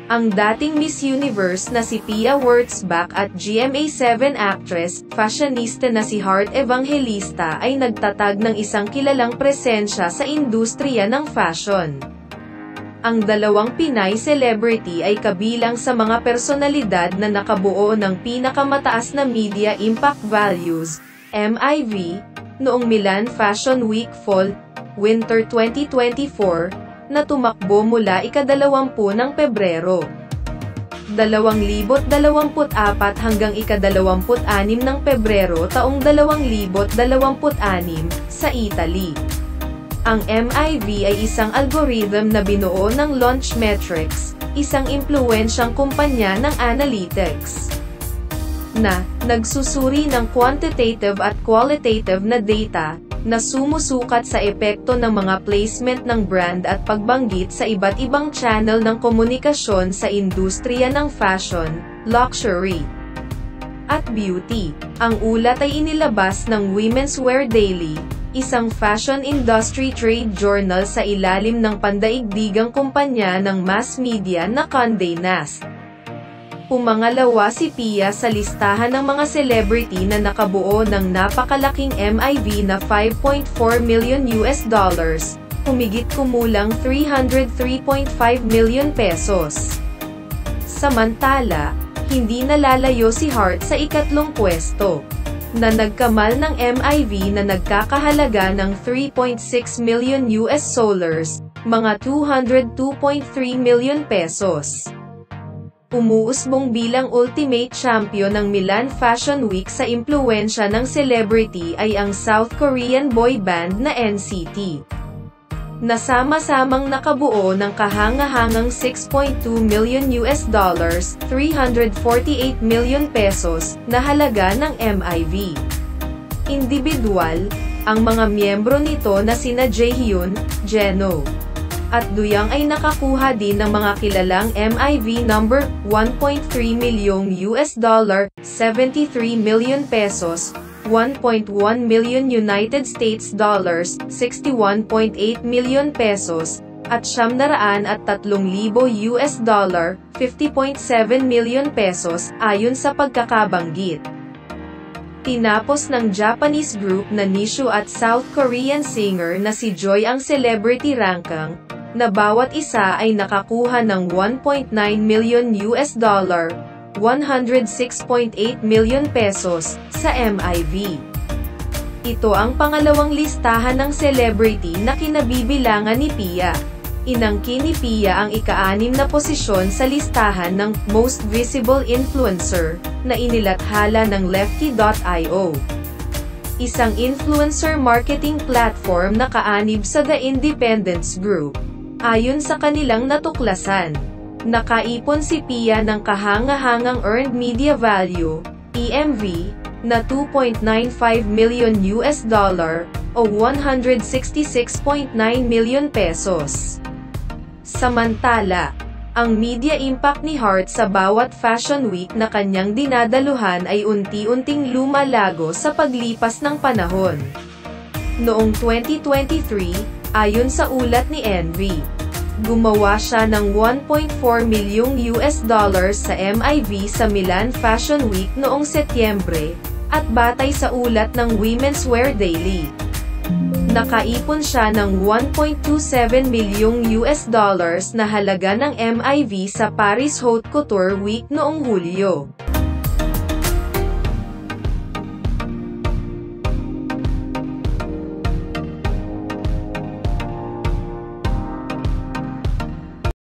Ang dating Miss Universe na si Pia Wurtzbach at GMA7 actress, fashionista na si Heart Evangelista ay nagtatag ng isang kilalang presensya sa industriya ng fashion. Ang dalawang Pinay celebrity ay kabilang sa mga personalidad na nakabuo ng pinakamataas na media impact values, MIV, noong Milan Fashion Week Fall/Winter 2024, na tumakbo mula ika-20 ng Pebrero 2024 hanggang ika-26 ng Pebrero taong 2026 sa Italy. Ang MIV ay isang algorithm na binuo ng Launchmetrics, isang impluwensyang kumpanya ng analytics, na nagsusuri ng quantitative at qualitative na data, na sumusukat sa epekto ng mga placement ng brand at pagbanggit sa iba't ibang channel ng komunikasyon sa industriya ng fashion, luxury, at beauty. Ang ulat ay inilabas ng Women's Wear Daily, isang fashion industry trade journal sa ilalim ng pandaigdigang kumpanya ng mass media na Condé Nast. Pumangalawa si Pia sa listahan ng mga celebrity na nakabuo ng napakalaking MIV na $5.4 million, humigit kumulang 303.5 million pesos. Samantala, hindi nalalayo si Heart sa ikatlong pwesto, na nagkamal ng MIV na nagkakahalaga ng $3.6 million, mga 202.3 million pesos. Umuusbong bilang ultimate champion ng Milan Fashion Week sa impluwensya ng celebrity ay ang South Korean boy band na NCT, na sama-samang nakabuo ng kahangahangang $6.2 million, 348 million pesos, na halaga ng MIV. Individual, ang mga miyembro nito na sina Jaehyun, Jeno, at Duyang ay nakakuha din ng mga kilalang MIV number $1.3 million, 73 million pesos, 1.1 million United States dollars, 61.8 million pesos, at $703,000, $50.7 million pesos, ayon sa pagkakabanggit. Tinapos ng Japanese group na Nishu at South Korean singer na si Joy ang celebrity ranking, na bawat isa ay nakakuha ng $1.9 million, 106.8 million pesos, sa MIV. Ito ang pangalawang listahan ng celebrity na kinabibilangan ni Pia. Inangkin ni Pia ang ika-6 na posisyon sa listahan ng Most Visible Influencer, na inilathala ng Lefty.io, isang influencer marketing platform na kaanib sa The Independence Group. Ayon sa kanilang natuklasan, nakaipon si Pia ng kahangahangang Earned Media Value, EMV, na $2.95 million, o 166.9 million pesos. Samantala, ang media impact ni Heart sa bawat fashion week na kanyang dinadaluhan ay unti-unting lumalago sa paglipas ng panahon. Noong 2023, ayon sa ulat ni Envy, gumawa siya ng $1.4 million sa MIV sa Milan Fashion Week noong Setyembre, at batay sa ulat ng Women's Wear Daily, nakaipon siya ng $1.27 million na halaga ng MIV sa Paris Haute Couture Week noong Hulyo.